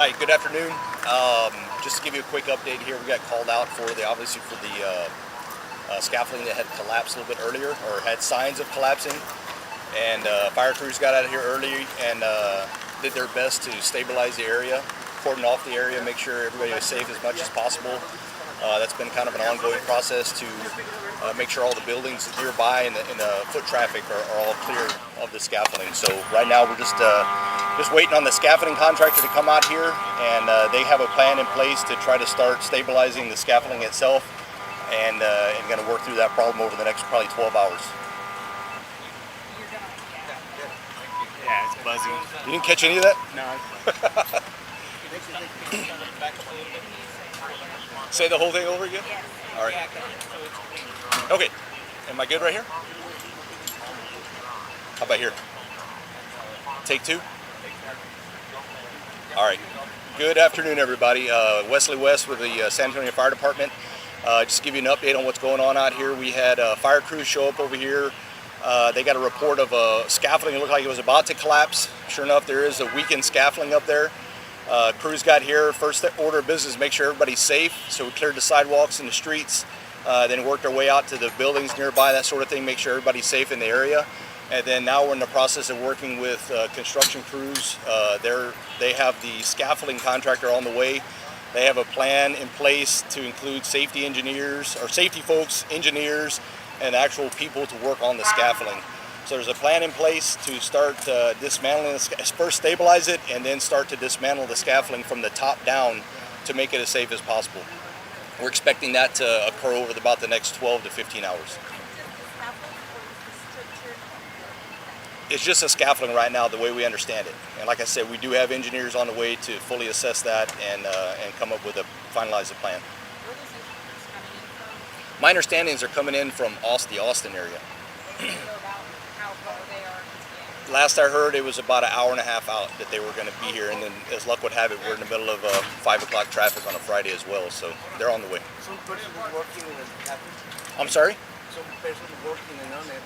Hi, good afternoon. Just to give you a quick update here, we got called out for the scaffolding that had collapsed a little bit earlier, or had signs of collapsing, and fire crews got out of here early and did their best to stabilize the area, cordon off the area, make sure everybody was safe as much as possible. That's been kind of an ongoing process to make sure all the buildings nearby and the foot traffic are all clear of the scaffolding. So right now we're just waiting on the scaffolding contractor to come out here, and they have a plan in place to try to start stabilizing the scaffolding itself, and going to work through that problem over the next probably 12 hours. Yeah, it's buzzing. You didn't catch any of that? No. Say the whole thing over again? Yes. All right. Okay. Am I good right here? How about here? Take two? All right. Good afternoon, everybody. Wesley West with the San Antonio Fire Department. Just to give you an update on what's going on out here. We had fire crews show up over here. They got a report of scaffolding. It looked like it was about to collapse. Sure enough, there is a weakened scaffolding up there. Crews got here. First order of business, make sure everybody's safe. So we cleared the sidewalks and the streets. Then worked our way out to the buildings nearby, that sort of thing, make sure everybody's safe in the area. And then now we're in the process of working with construction crews. They have the scaffolding contractor on the way. They have a plan in place to include safety engineers, or safety folks, engineers, and actual people to work on the scaffolding. So there's a plan in place to start dismantling, first stabilize it, and then start to dismantle the scaffolding from the top down to make it as safe as possible. We're expecting that to occur over about the next 12 to 15 hours. It's just a scaffolding right now, the way we understand it. And like I said, we do have engineers on the way to fully assess that and come up with finalize the plan. My understanding is they're coming in from the Austin area. Last I heard, it was about an hour and a half out that they were going to be here, and then as luck would have it, we're in the middle of 5 o'clock traffic on a Friday as well, so they're on the way. Some person is working in the scaffolding. I'm sorry? Some person working on it.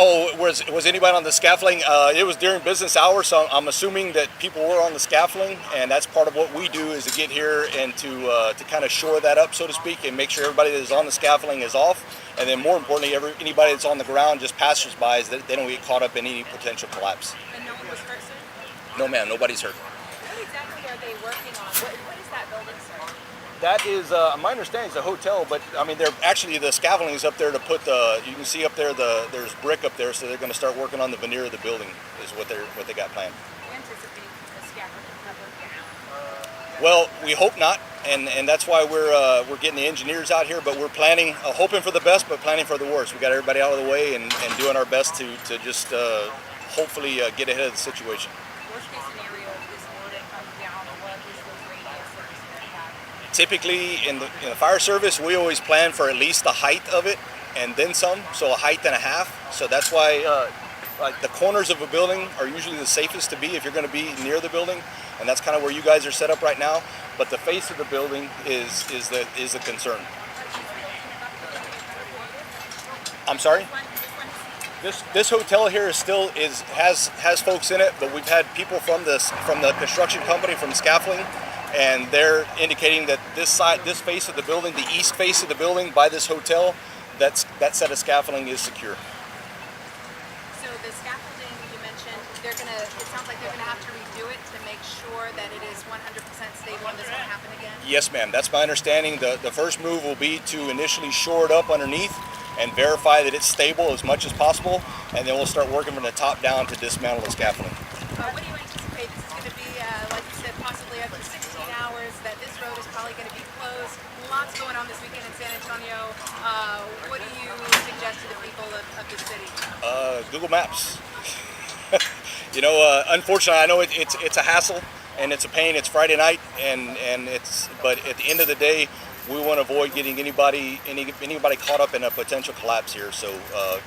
Oh, was anybody on the scaffolding? It was during business hours, so I'm assuming that people were on the scaffolding, and that's part of what we do, is to get here and to kind of shore that up, so to speak, and make sure everybody that is on the scaffolding is off, and then more importantly, anybody that's on the ground, just passers-by, that they don't get caught up in any potential collapse. And no one was hurt, sir? No, ma'am, nobody's hurt. What exactly are they working on? What is that building, sir? That is, my understanding, is a hotel, but I mean, they're actually, the scaffolding is up there to put you can see up there, there's brick up there, so they're going to start working on the veneer of the building, is what they got planned. Do you anticipate the scaffolding cover down? Well, we hope not, and that's why we're getting the engineers out here, but we're planning, hoping for the best, but planning for the worst. We got everybody out of the way and doing our best to just hopefully get ahead of the situation. Worst case scenario, if this were to come down, what is the radius of this impact? Typically in the fire service, we always plan for at least the height of it and then some, so a height and a half. So that's why like the corners of a building are usually the safest to be if you're going to be near the building, and that's kind of where you guys are set up right now. But the face of the building is the concern. I'm sorry? This hotel here has folks in it, but we've had people from the construction company, from scaffolding, and they're indicating that this face of the building, the east face of the building by this hotel, that set of scaffolding is secure. So the scaffolding you mentioned, it sounds like they're gonna have to redo it to make sure that it is 100% stable and this won't happen again? Yes, ma'am. That's my understanding. The first move will be to initially shore it up underneath and verify that it's stable as much as possible, and then we'll start working from the top down to dismantle the scaffolding. What do you anticipate? This is going to be, like you said, possibly up to 16 hours, that this road is probably going to be closed. Lots going on this weekend in San Antonio. What do you suggest to the people of the city? Google Maps. You know, unfortunately, I know it's a hassle and it's a pain. It's Friday night, but at the end of the day, we want to avoid getting anybody caught up in a potential collapse here. So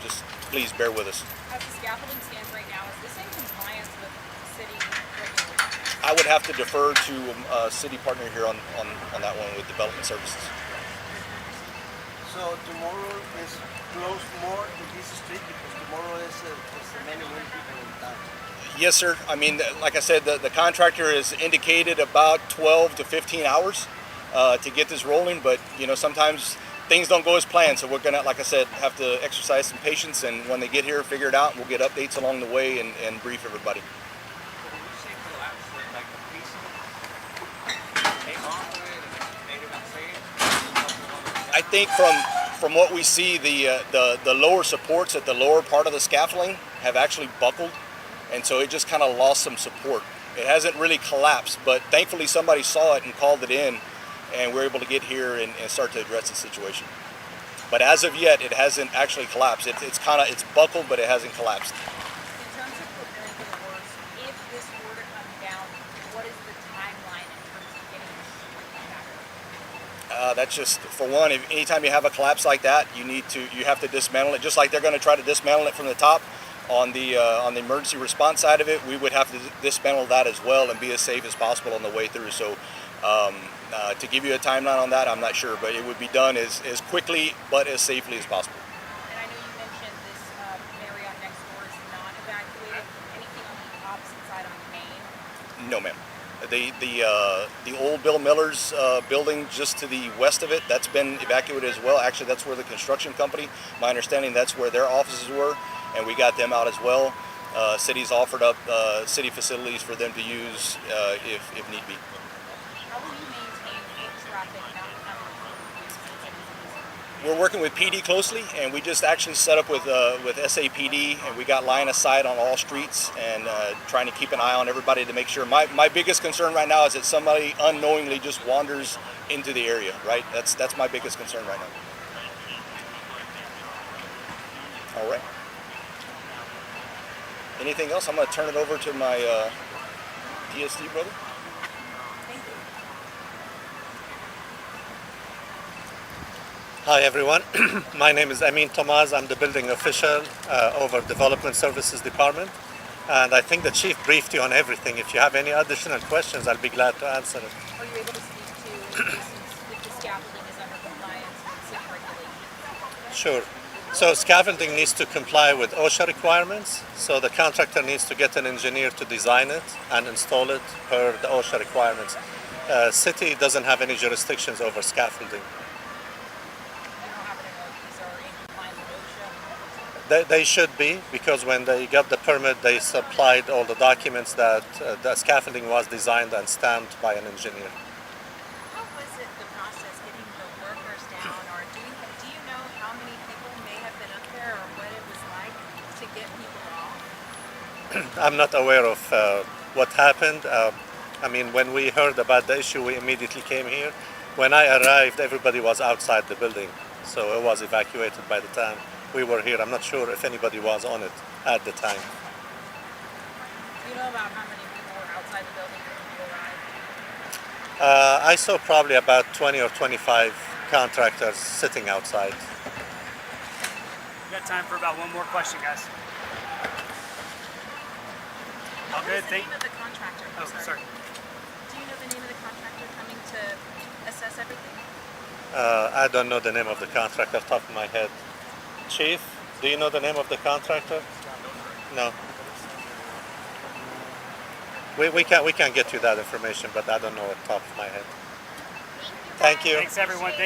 just please bear with us. As the scaffolding stands right now, is this in compliance with city regulations? I would have to defer to a city partner here on that one with development services. So tomorrow is closed more in this street because tomorrow is many people in town. Yes, sir. I mean, like I said, the contractor has indicated about 12 to 15 hours to get this rolling, but sometimes things don't go as planned. So we're gonna, like I said, have to exercise some patience, and when they get here, figure it out. We'll get updates along the way and brief everybody. I think from what we see, the lower supports at the lower part of the scaffolding have actually buckled, and so it just kind of lost some support. It hasn't really collapsed, but thankfully somebody saw it and called it in, and we're able to get here and start to address the situation. But as of yet, it hasn't actually collapsed. It's buckled, but it hasn't collapsed. In terms of preparing for the worst, if this were to come down, what is the timeline in terms of getting this back? That's just, for one, anytime you have a collapse like that, you have to dismantle it. Just like they're going to try to dismantle it from the top, on the emergency response side of it, we would have to dismantle that as well and be as safe as possible on the way through. So to give you a timeline on that, I'm not sure, but it would be done as quickly but as safely as possible. And I know you mentioned this area next door is not evacuated. Anything on the opposite side on Main? No, ma'am. The old Bill Miller's building just to the west of it, that's been evacuated as well. Actually, that's where the construction company, my understanding, that's where their offices were, and we got them out as well. Cities offered up city facilities for them to use if need be. How will you maintain foot traffic not coming through? We're working with PD closely, and we just actually set up with SAPD, and we got line of sight on all streets and trying to keep an eye on everybody to make sure. My biggest concern right now is that somebody unknowingly just wanders into the area. Right, that's my biggest concern right now. All right. Anything else? I'm going to turn it over to my DSD brother. Thank you. Hi everyone, my name is Amin Tomaz. I'm the building official over Development Services Department, and I think the chief briefed you on everything. If you have any additional questions, I'll be glad to answer it. Are you able to speak to if the scaffolding is under compliance with city regulations? Sure. So scaffolding needs to comply with OSHA requirements, so the contractor needs to get an engineer to design it and install it per the OSHA requirements. City doesn't have any jurisdictions over scaffolding. They should be, because when they got the permit, they supplied all the documents that the scaffolding was designed and stamped by an engineer. How was it, the process, getting the workers down, or do you know how many people may have been up there, or what it was like to get people off? I'm not aware of what happened. I mean, when we heard about the issue, we immediately came here. When I arrived, everybody was outside the building, so it was evacuated by the time we were here. I'm not sure if anybody was on it at the time. Do you know about how many people were outside the building when you arrived? I saw probably about 20 or 25 contractors sitting outside. We got time for about one more question, guys. All good? What is the name of the contractor? Oh, sorry. Do you know the name of the contractor coming to assess everything? I don't know the name of the contractor off the top of my head. Chief, do you know the name of the contractor? No. We can get you that information, but I don't know off the top of my head. Thank you. Thanks, everyone. Thank